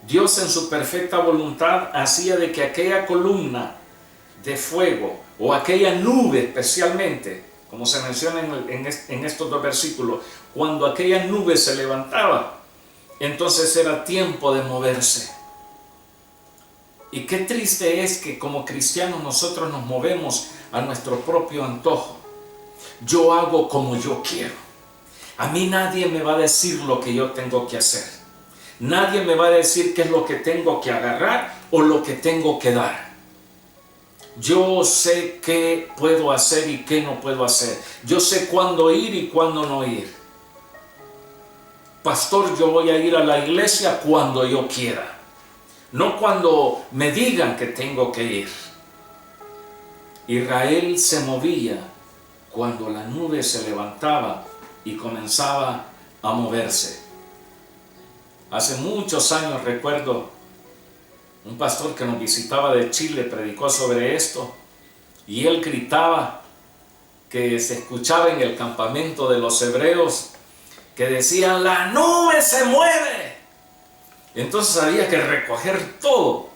Dios en su perfecta voluntad hacía de que aquella columna de fuego o aquella nube especialmente, como se menciona en estos dos versículos, cuando aquella nube se levantaba, entonces era tiempo de moverse. Y qué triste es que como cristianos nosotros nos movemos a nuestro propio antojo. Yo hago como yo quiero. A mí nadie me va a decir lo que yo tengo que hacer. Nadie me va a decir qué es lo que tengo que agarrar o lo que tengo que dar. Yo sé qué puedo hacer y qué no puedo hacer. Yo sé cuándo ir y cuándo no ir. Pastor, yo voy a ir a la iglesia cuando yo quiera, no cuando me digan que tengo que ir. Israel se movía cuando la nube se levantaba y comenzaba a moverse. Hace muchos años recuerdo un pastor que nos visitaba de Chile, predicó sobre esto y él gritaba que se escuchaba en el campamento de los hebreos que decían: la nube se mueve. Entonces había que recoger todo.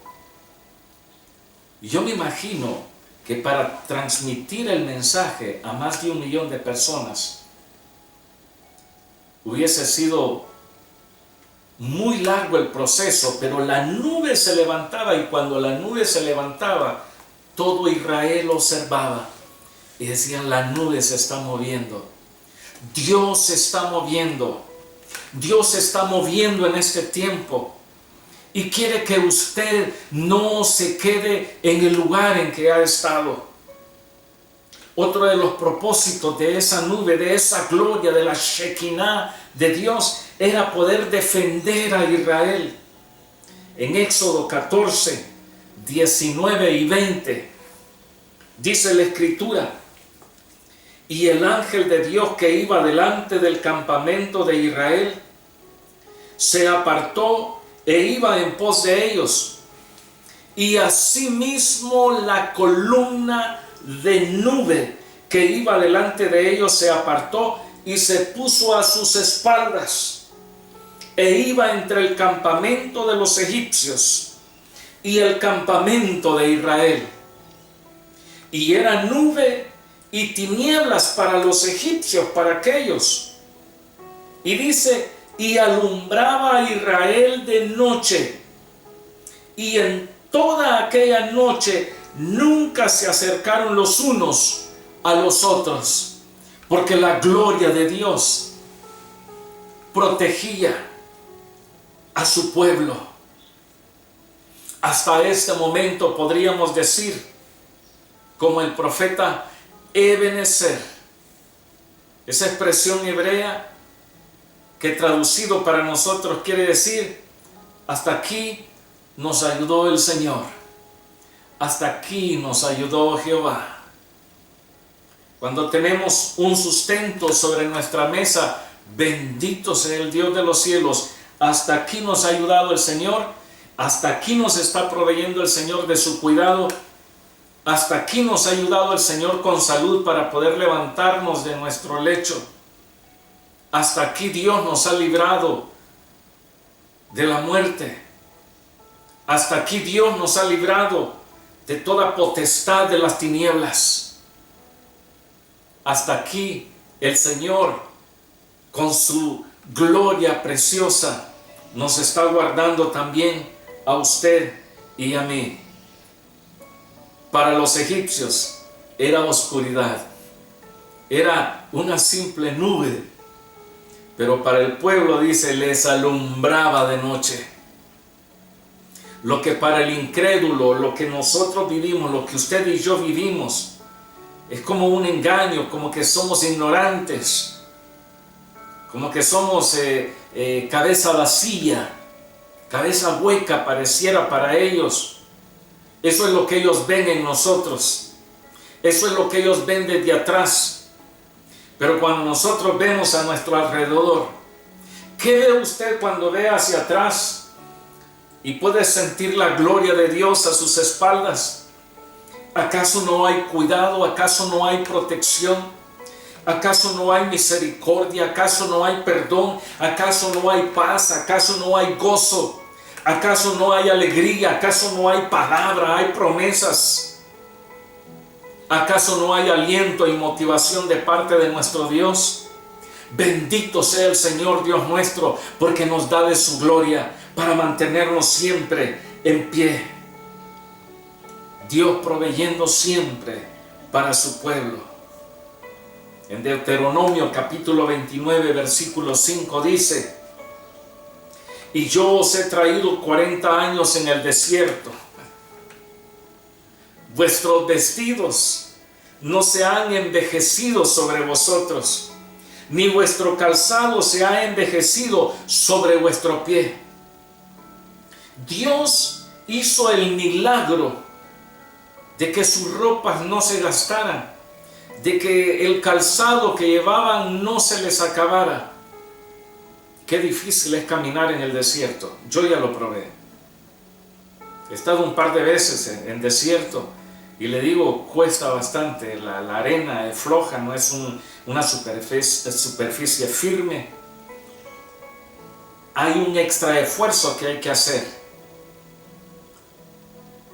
Y yo me imagino que para transmitir el mensaje a más de 1 millón de personas hubiese sido muy largo el proceso, pero la nube se levantaba, y cuando la nube se levantaba, todo Israel observaba y decían: la nube se está moviendo. Dios se está moviendo. Dios se está moviendo en este tiempo y quiere que usted no se quede en el lugar en que ha estado. Otro de los propósitos de esa nube, de esa gloria, de la Shekinah de Dios, era poder defender a Israel. En Éxodo 14, 19 y 20, dice la Escritura: y el ángel de Dios que iba delante del campamento de Israel se apartó e iba en pos de ellos. Y asimismo la columna de nube que iba delante de ellos se apartó y se puso a sus espaldas, e iba entre el campamento de los egipcios y el campamento de Israel. Y era nube y tinieblas para los egipcios, para aquellos. Y dice: y alumbraba a Israel de noche, y en toda aquella noche nunca se acercaron los unos a los otros, porque la gloria de Dios protegía a su pueblo. Hasta este momento podríamos decir, como el profeta Ebenezer, esa expresión hebrea que traducido para nosotros quiere decir: hasta aquí nos ayudó el Señor, hasta aquí nos ayudó Jehová. Cuando tenemos un sustento sobre nuestra mesa, bendito sea el Dios de los cielos, hasta aquí nos ha ayudado el Señor, hasta aquí nos está proveyendo el Señor de su cuidado, hasta aquí nos ha ayudado el Señor con salud para poder levantarnos de nuestro lecho. Hasta aquí Dios nos ha librado de la muerte. Hasta aquí Dios nos ha librado de toda potestad de las tinieblas. Hasta aquí el Señor, con su gloria preciosa, nos está guardando también a usted y a mí. Para los egipcios era oscuridad, era una simple nube, pero para el pueblo, dice, les alumbraba de noche. Lo que para el incrédulo, lo que nosotros vivimos, lo que usted y yo vivimos, es como un engaño, como que somos ignorantes, como que somos cabeza vacía, cabeza hueca pareciera para ellos. Eso es lo que ellos ven en nosotros. Eso es lo que ellos ven desde atrás. Pero cuando nosotros vemos a nuestro alrededor, ¿qué ve usted cuando ve hacia atrás y puede sentir la gloria de Dios a sus espaldas? ¿Acaso no hay cuidado? ¿Acaso no hay protección? ¿Acaso no hay misericordia? ¿Acaso no hay perdón? ¿Acaso no hay paz? ¿Acaso no hay gozo? ¿Acaso no hay alegría? ¿Acaso no hay palabra? ¿Hay promesas? ¿Acaso no hay aliento y motivación de parte de nuestro Dios? Bendito sea el Señor Dios nuestro, porque nos da de su gloria para mantenernos siempre en pie. Dios proveyendo siempre para su pueblo. En Deuteronomio capítulo 29, versículo 5 dice: y yo os he traído 40 años en el desierto. Vuestros vestidos no se han envejecido sobre vosotros, ni vuestro calzado se ha envejecido sobre vuestro pie. Dios hizo el milagro de que sus ropas no se gastaran, de que el calzado que llevaban no se les acabara. Qué difícil es caminar en el desierto. Yo ya lo probé. He estado un par de veces en desierto y le digo, cuesta bastante. La arena es floja, no es una superficie firme. Hay un extra esfuerzo que hay que hacer.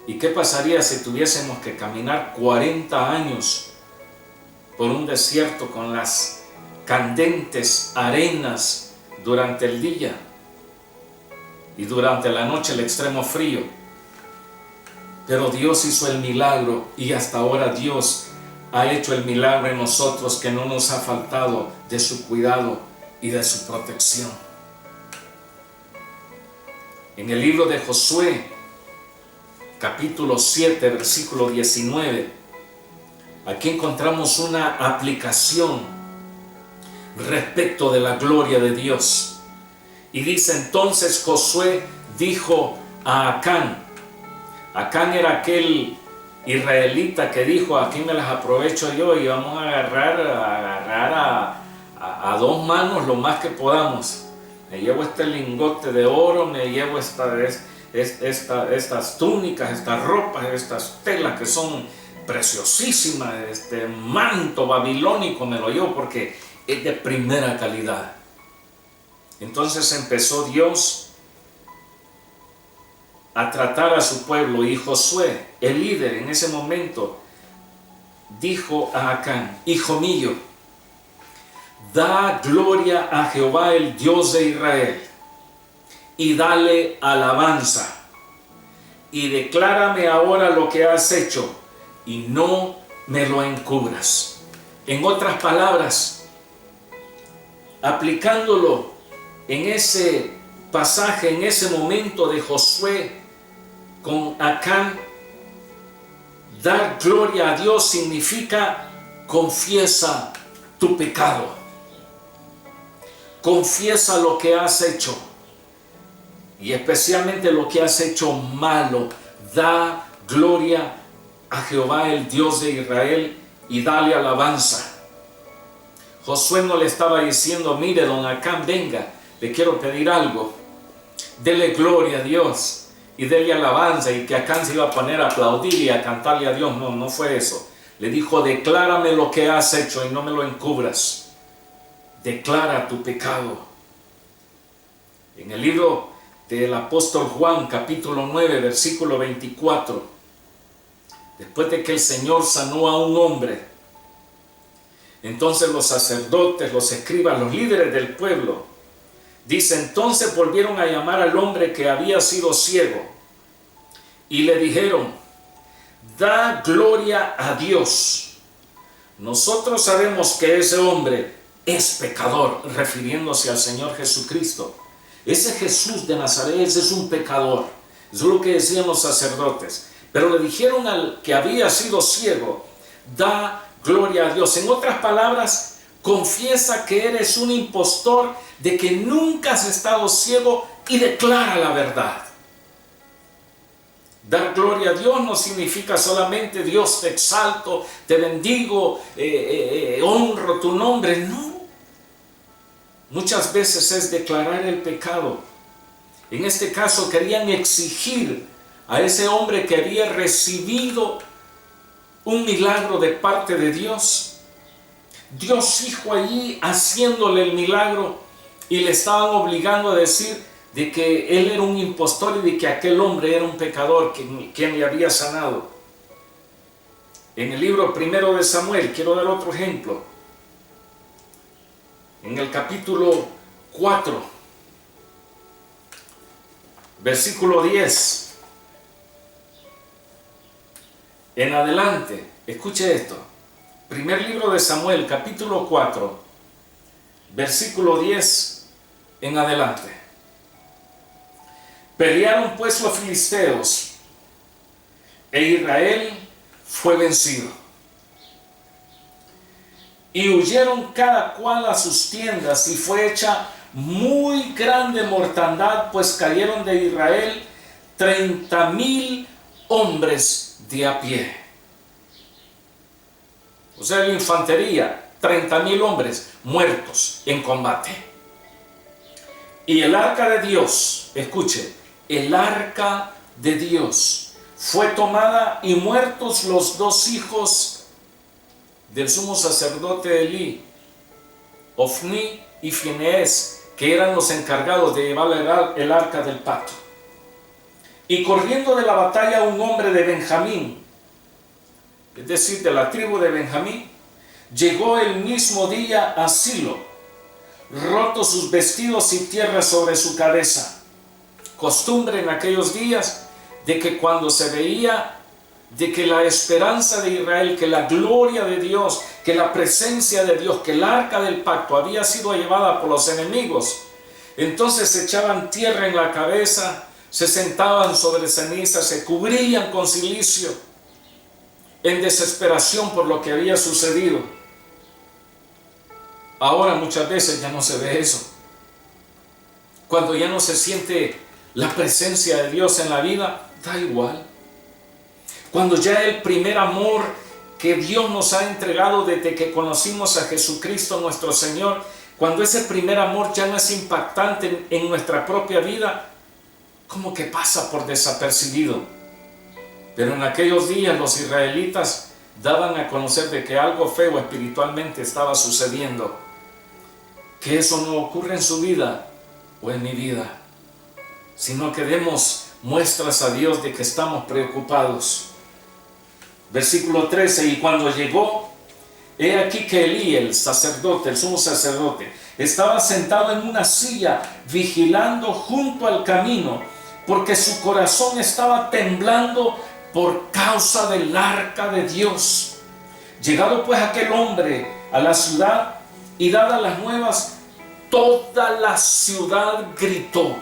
¿Y qué pasaría si tuviésemos que caminar 40 años por un desierto con las candentes arenas durante el día y durante la noche el extremo frío? Pero Dios hizo el milagro y hasta ahora Dios ha hecho el milagro en nosotros, que no nos ha faltado de su cuidado y de su protección. En el libro de Josué, capítulo 7, versículo 19, aquí encontramos una aplicación respecto de la gloria de Dios. Y dice: entonces Josué dijo a Acán. Acán era aquel israelita que dijo: aquí me las aprovecho yo y vamos a agarrar a dos manos lo más que podamos. Me llevo este lingote de oro, me llevo estas túnicas, estas ropas, estas telas que son preciosísimas, este manto babilónico me lo llevo porque es de primera calidad. Entonces empezó Dios a tratar a su pueblo, y Josué, el líder en ese momento, dijo a Acán: hijo mío, da gloria a Jehová, el Dios de Israel, y dale alabanza, y declárame ahora lo que has hecho, y no me lo encubras. En otras palabras, aplicándolo en ese pasaje, en ese momento de Josué con Acán, dar gloria a Dios significa: confiesa tu pecado, confiesa lo que has hecho, y especialmente lo que has hecho malo. Da gloria a Jehová, el Dios de Israel, y dale alabanza. Josué no le estaba diciendo: mire, don Acán, venga, le quiero pedir algo, dele gloria a Dios y dele alabanza, y que Acán se iba a poner a aplaudir y a cantarle a Dios. No, no fue eso. Le dijo: declárame lo que has hecho y no me lo encubras. Declara tu pecado. En el libro del apóstol Juan, capítulo 9, versículo 24, después de que el Señor sanó a un hombre, entonces los sacerdotes, los escribas, los líderes del pueblo, dice: entonces volvieron a llamar al hombre que había sido ciego y le dijeron: da gloria a Dios. Nosotros sabemos que ese hombre es pecador, refiriéndose al Señor Jesucristo. Ese Jesús de Nazaret es un pecador. Eso es lo que decían los sacerdotes. Pero le dijeron al que había sido ciego: da gloria a Dios. En otras palabras, confiesa que eres un impostor, de que nunca has estado ciego, y declara la verdad. Dar gloria a Dios no significa solamente: Dios te exalto, te bendigo, honro tu nombre. No. Muchas veces es declarar el pecado. En este caso querían exigir a ese hombre que había recibido un milagro de parte de Dios. Dios Hijo allí haciéndole el milagro, y le estaban obligando a decir: de que él era un impostor y de que aquel hombre era un pecador quien le había sanado. En el libro primero de Samuel, quiero dar otro ejemplo. En el capítulo 4, versículo 10 en adelante, escuche esto. Primer libro de Samuel, capítulo 4, versículo 10 en adelante. Pelearon pues los filisteos, e Israel fue vencido. Y huyeron cada cual a sus tiendas, y fue hecha muy grande mortandad, pues cayeron de Israel 30,000 hombres de a pie. O sea, la infantería, 30,000 hombres muertos en combate. Y el arca de Dios, escuche, el arca de Dios fue tomada, y muertos los dos hijos del sumo sacerdote Elí, Ofni y Finees, que eran los encargados de llevar el arca del pacto. Y corriendo de la batalla un hombre de Benjamín, es decir, de la tribu de Benjamín, llegó el mismo día a Silo, rotos sus vestidos y tierra sobre su cabeza. Costumbre en aquellos días de que cuando se veía de que la esperanza de Israel, que la gloria de Dios, que la presencia de Dios, que el arca del pacto había sido llevada por los enemigos, entonces se echaban tierra en la cabeza, se sentaban sobre cenizas, se cubrían con cilicio en desesperación por lo que había sucedido. Ahora muchas veces ya no se ve eso. Cuando ya no se siente la presencia de Dios en la vida, da igual. Cuando ya el primer amor que Dios nos ha entregado desde que conocimos a Jesucristo nuestro Señor, cuando ese primer amor ya no es impactante en nuestra propia vida, como que pasa por desapercibido. Pero en aquellos días los israelitas daban a conocer de que algo feo espiritualmente estaba sucediendo. Que eso no ocurre en su vida o en mi vida, sino que demos muestras a Dios de que estamos preocupados. Versículo 13, y cuando llegó, he aquí que Elí, el sacerdote, el sumo sacerdote, estaba sentado en una silla, vigilando junto al camino, porque su corazón estaba temblando por causa del arca de Dios. Llegado pues aquel hombre a la ciudad y dadas las nuevas, toda la ciudad gritó.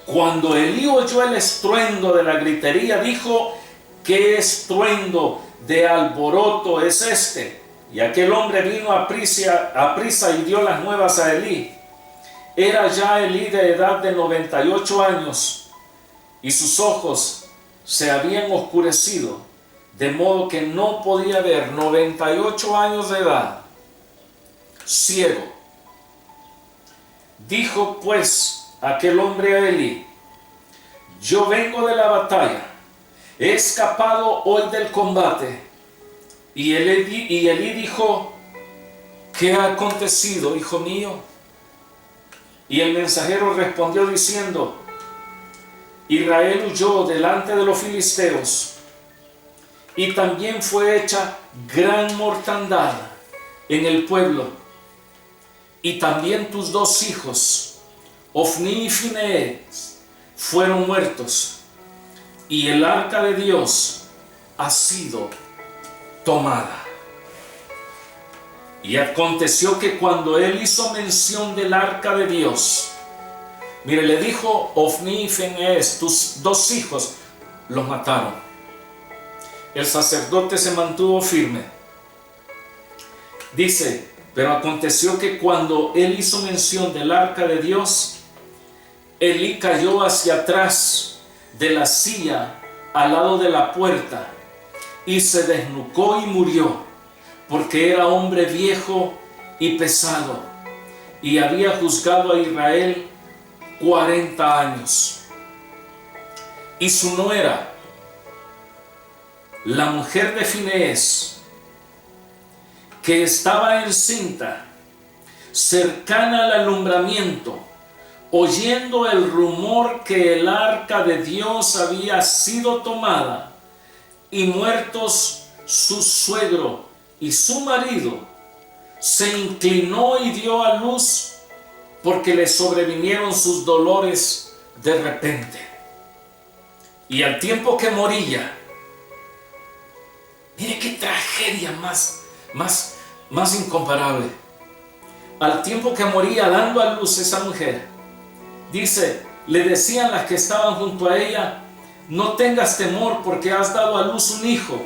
Cuando Elí oyó el estruendo de la gritería, dijo: ¿qué estruendo de alboroto es este? Y aquel hombre vino a prisa y dio las nuevas a Elí. Era ya Elí de edad de 98 años, y sus ojos se habían oscurecido, de modo que no podía ver. 98 años de edad, ciego. Dijo pues aquel hombre a Elí: yo vengo de la batalla, he escapado hoy del combate. Y Elí dijo: ¿qué ha acontecido, hijo mío? Y el mensajero respondió diciendo: Israel huyó delante de los filisteos, y también fue hecha gran mortandad en el pueblo, y también tus dos hijos, Ofni y Finees, fueron muertos, y el arca de Dios ha sido tomada. Y aconteció que cuando él hizo mención del arca de Dios, mire, le dijo: Ofni y Finees, tus dos hijos, los mataron. El sacerdote se mantuvo firme. Dice: pero aconteció que cuando él hizo mención del arca de Dios, Elí cayó hacia atrás de la silla al lado de la puerta y se desnucó y murió, porque era hombre viejo y pesado, y había juzgado a Israel 40 años. Y su nuera, la mujer de Finees, que estaba encinta, cercana al alumbramiento, oyendo el rumor que el arca de Dios había sido tomada y muertos su suegro y su marido, se inclinó y dio a luz porque le sobrevinieron sus dolores de repente. Y al tiempo que moría, mire qué tragedia más incomparable. Al tiempo que moría dando a luz esa mujer, dice, le decían las que estaban junto a ella: no tengas temor porque has dado a luz un hijo.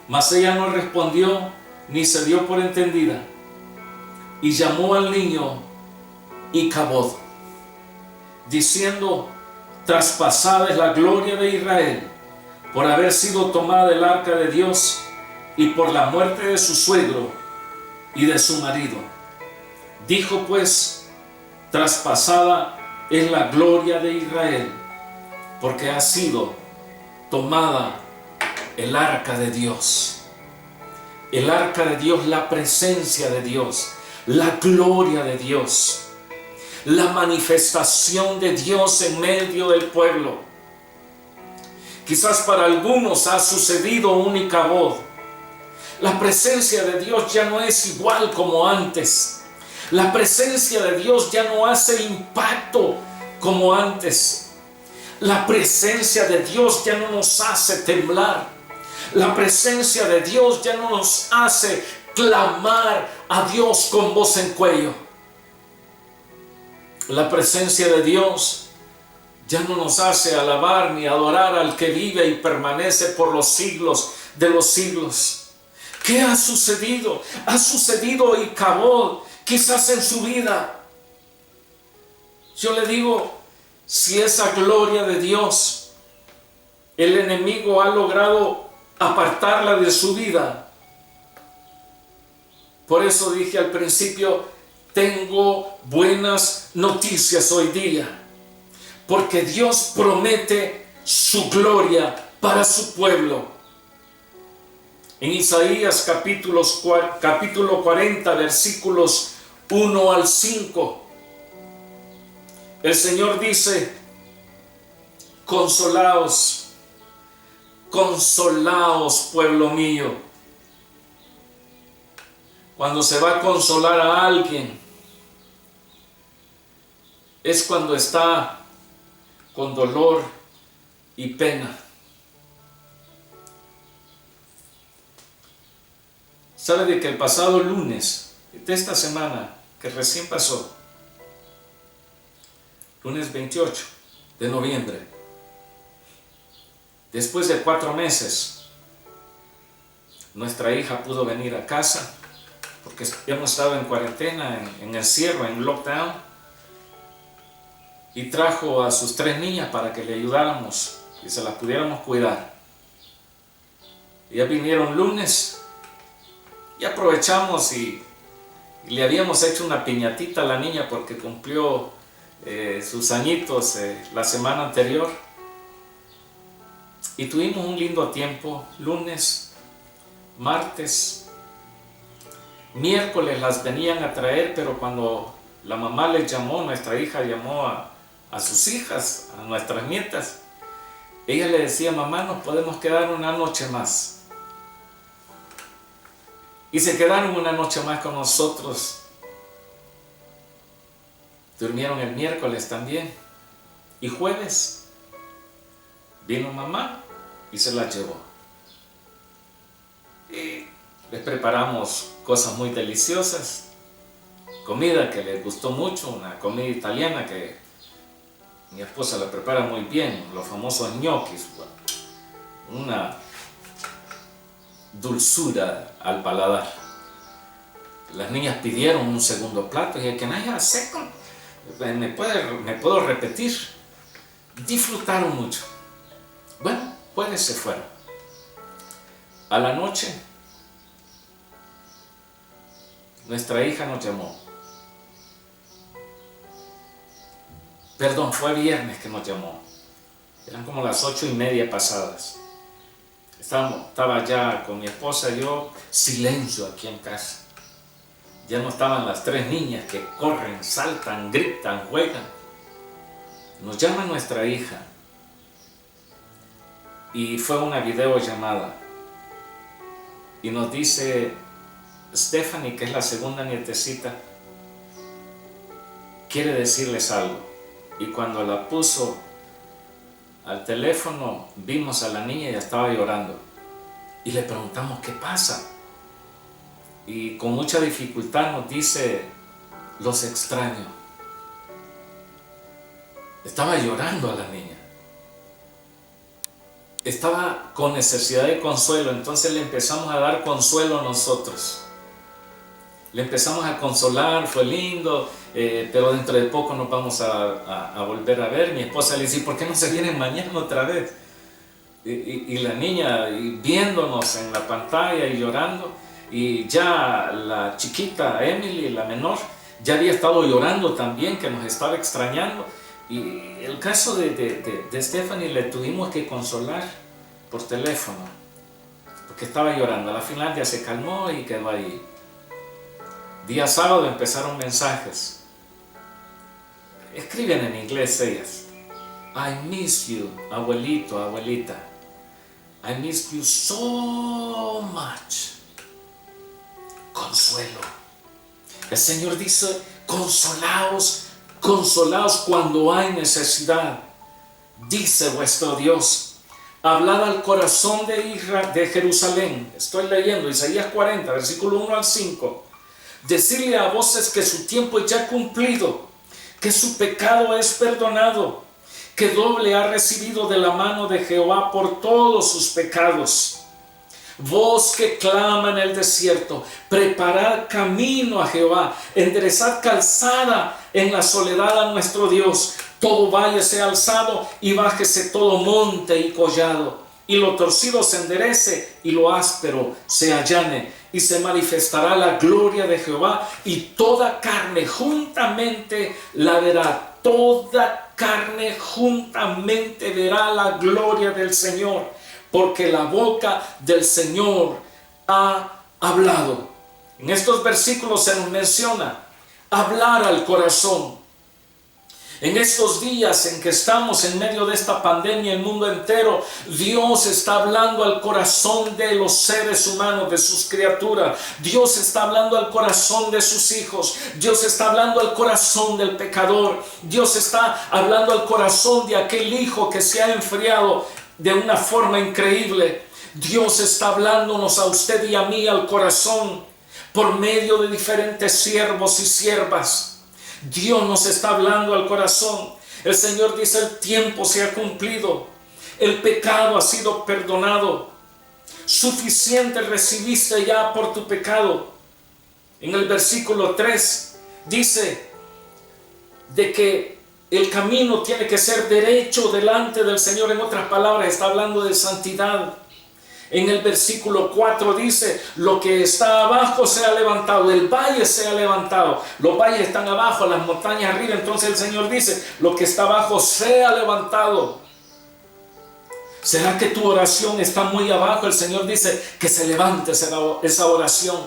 Mas ella no respondió ni se dio por entendida, y llamó al niño Icabod, diciendo: traspasada es la gloria de Israel por haber sido tomada del arca de Dios y por la muerte de su suegro y de su marido. Dijo pues: traspasada es la gloria de Israel porque ha sido tomada el arca de Dios. El arca de Dios, la presencia de Dios, la gloria de Dios, la manifestación de Dios en medio del pueblo. Quizás para algunos ha sucedido un Icabod. La presencia de Dios ya no es igual como antes. La presencia de Dios ya no hace impacto como antes. La presencia de Dios ya no nos hace temblar. La presencia de Dios ya no nos hace clamar a Dios con voz en cuello. La presencia de Dios ya no nos hace alabar ni adorar al que vive y permanece por los siglos de los siglos. ¿Qué ha sucedido? Ha sucedido Icabod, quizás en su vida. Yo le digo, si esa gloria de Dios, el enemigo ha logrado apartarla de su vida. Por eso dije al principio, tengo buenas noticias hoy día, porque Dios promete su gloria para su pueblo. En Isaías capítulo 40, versículos 1 al 5, el Señor dice: consolaos, consolaos, pueblo mío. Cuando se va a consolar a alguien, es cuando está con dolor y pena. ¿Sabe de que el pasado lunes de esta semana que recién pasó, lunes 28 de noviembre, después de 4 meses, nuestra hija pudo venir a casa porque hemos estado en cuarentena, en encierro, en lockdown, y trajo a sus 3 niñas para que le ayudáramos y se las pudiéramos cuidar. Ellas vinieron lunes y aprovechamos y le habíamos hecho una piñatita a la niña porque cumplió sus añitos la semana anterior, y tuvimos un lindo tiempo. Lunes, martes, miércoles las venían a traer, pero cuando la mamá les llamó, nuestra hija llamó a sus hijas, a nuestras nietas, ella le decía: mamá, nos podemos quedar una noche más. Y se quedaron una noche más con nosotros. Durmieron el miércoles también. Y jueves vino mamá y se las llevó. Y les preparamos cosas muy deliciosas, comida que les gustó mucho, una comida italiana que mi esposa la prepara muy bien, los famosos ñoquis, una dulzura al paladar. Las niñas pidieron un segundo plato y dije: can I have a second? ¿Me puedo repetir? Disfrutaron mucho. Bueno, jueves se fueron. A la noche, nuestra hija nos llamó. Perdón, fue viernes que nos llamó. Eran como las 8:30 pasadas. Estaba ya con mi esposa y yo, silencio aquí en casa. Ya no estaban las 3 niñas que corren, saltan, gritan, juegan. Nos llama nuestra hija y fue una videollamada y nos dice: Stephanie, que es la segunda nietecita, quiere decirles algo. Y cuando la puso al teléfono, vimos a la niña y ya estaba llorando. Y le preguntamos: ¿qué pasa? Y con mucha dificultad nos dice: los extraño. Estaba llorando a la niña. Estaba con necesidad de consuelo. Entonces le empezamos a dar consuelo a nosotros. Le empezamos a consolar, fue lindo, pero dentro de poco nos vamos a volver a ver. Mi esposa le dice: ¿por qué no se vienen mañana otra vez? Y la niña viéndonos en la pantalla y llorando. Y ya la chiquita Emily, la menor, ya había estado llorando también, que nos estaba extrañando. Y el caso de Stephanie le tuvimos que consolar por teléfono, porque estaba llorando. A la final ya se calmó y quedó ahí. Día sábado empezaron mensajes. Escriben en inglés ellas: I miss you, abuelito, abuelita. I miss you so much. Consuelo. El Señor dice: consolaos, consolaos cuando hay necesidad. Dice vuestro Dios: hablad al corazón de Jerusalén. Estoy leyendo Isaías 40, versículo 1 al 5. Decirle a voces que su tiempo es ya cumplido, que su pecado es perdonado, que doble ha recibido de la mano de Jehová por todos sus pecados. Voz que clama en el desierto: preparad camino a Jehová, enderezad calzada en la soledad a nuestro Dios. Todo valle sea alzado y bájese todo monte y collado, y lo torcido se enderece y lo áspero se allane, y se manifestará la gloria de Jehová, y toda carne juntamente la verá. Toda carne juntamente verá la gloria del Señor, porque la boca del Señor ha hablado. En estos versículos se nos menciona hablar al corazón. En estos días en que estamos en medio de esta pandemia, el mundo entero, Dios está hablando al corazón de los seres humanos, de sus criaturas. Dios está hablando al corazón de sus hijos. Dios está hablando al corazón del pecador. Dios está hablando al corazón de aquel hijo que se ha enfriado de una forma increíble. Dios está hablándonos a usted y a mí al corazón por medio de diferentes siervos y siervas. Dios nos está hablando al corazón. El Señor dice: el tiempo se ha cumplido, el pecado ha sido perdonado, suficiente recibiste ya por tu pecado. En el versículo 3 dice de que el camino tiene que ser derecho delante del Señor. En otras palabras, está hablando de santidad. En el versículo 4 dice: lo que está abajo sea levantado, el valle sea levantado. Los valles están abajo, las montañas arriba. Entonces el Señor dice: lo que está abajo sea levantado. ¿Será que tu oración está muy abajo? El Señor dice que se levante esa oración.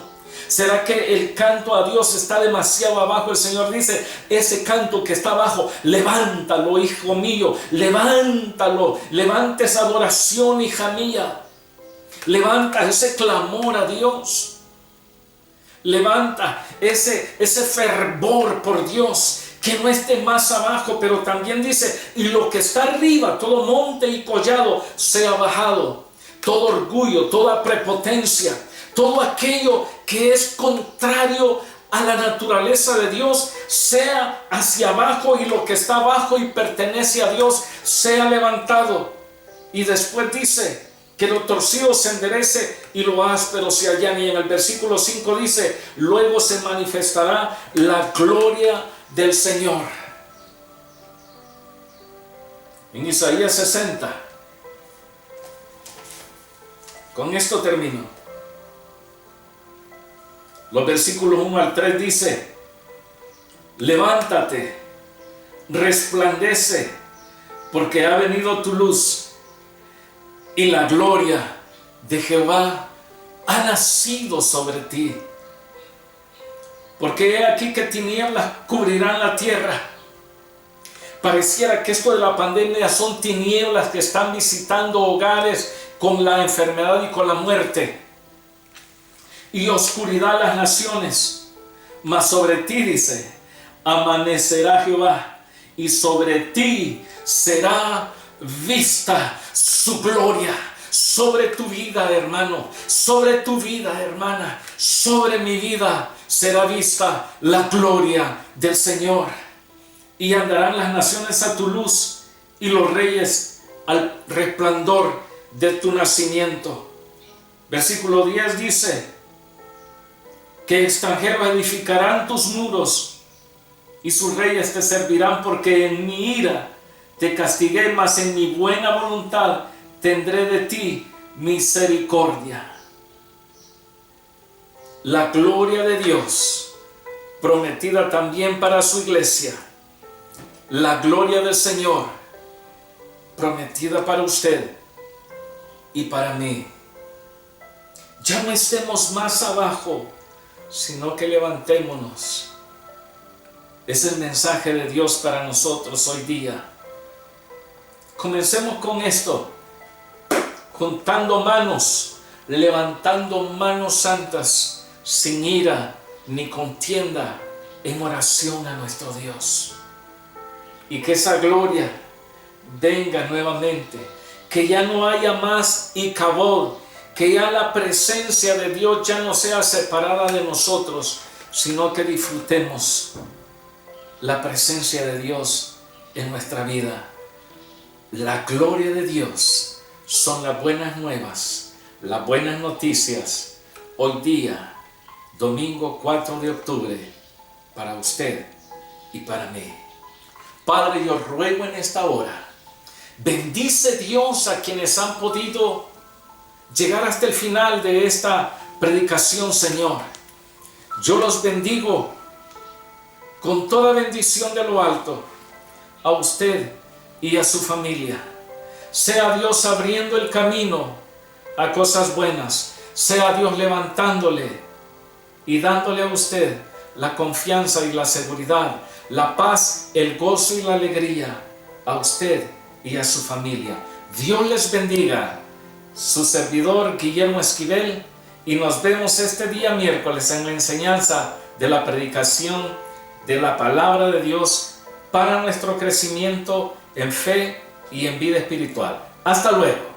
¿Será que el canto a Dios está demasiado abajo? El Señor dice: ese canto que está abajo, levántalo, hijo mío, levántalo. Levanta esa adoración, hija mía. Levanta ese clamor a Dios. Levanta ese fervor por Dios, que no esté más abajo. Pero también dice: y lo que está arriba, todo monte y collado, sea bajado. Todo orgullo, toda prepotencia, todo aquello que es contrario a la naturaleza de Dios, sea hacia abajo, y lo que está abajo y pertenece a Dios sea levantado. Y después dice que lo torcido se enderece y lo áspero se allane. Y en el versículo 5 dice: luego se manifestará la gloria del Señor. En Isaías 60, con esto termino. Los versículos 1 al 3 dice: levántate, resplandece, porque ha venido tu luz, y la gloria de Jehová ha nacido sobre ti. Porque he aquí que tinieblas cubrirán la tierra, Pareciera que esto de la pandemia son tinieblas que están visitando hogares con la enfermedad y con la muerte, y oscuridad las naciones. Mas sobre ti, dice, amanecerá Jehová, y sobre ti será vista su gloria. Sobre tu vida, hermano, sobre tu vida, hermana, sobre mi vida será vista la gloria del Señor. Y andarán las naciones a tu luz, y los reyes al resplandor de tu nacimiento. Versículo 10 dice que extranjeros edificarán tus muros, y sus reyes te servirán, porque en mi ira te castigué, mas en mi buena voluntad tendré de ti misericordia. La gloria de Dios prometida también para su iglesia. La gloria del Señor prometida para usted y para mí. Ya no estemos más abajo, sino que levantémonos. Es el mensaje de Dios para nosotros hoy día. Comencemos con esto, juntando manos, levantando manos santas, sin ira ni contienda, en oración a nuestro Dios. Y que esa gloria venga nuevamente, que ya no haya más Icabod, que ya la presencia de Dios ya no sea separada de nosotros, sino que disfrutemos la presencia de Dios en nuestra vida. La gloria de Dios son las buenas nuevas, las buenas noticias, hoy día, domingo 4 de octubre, para usted y para mí. Padre, yo ruego en esta hora, bendice Dios a quienes han podido llegar hasta el final de esta predicación, Señor. Yo los bendigo con toda bendición de lo alto, a usted y a su familia. Sea Dios abriendo el camino a cosas buenas, sea Dios levantándole y dándole a usted la confianza y la seguridad, la paz, el gozo y la alegría, a usted y a su familia. Dios les bendiga. Su servidor Guillermo Esquivel, y nos vemos este día miércoles en la enseñanza de la predicación de la palabra de Dios para nuestro crecimiento en fe y en vida espiritual. Hasta luego.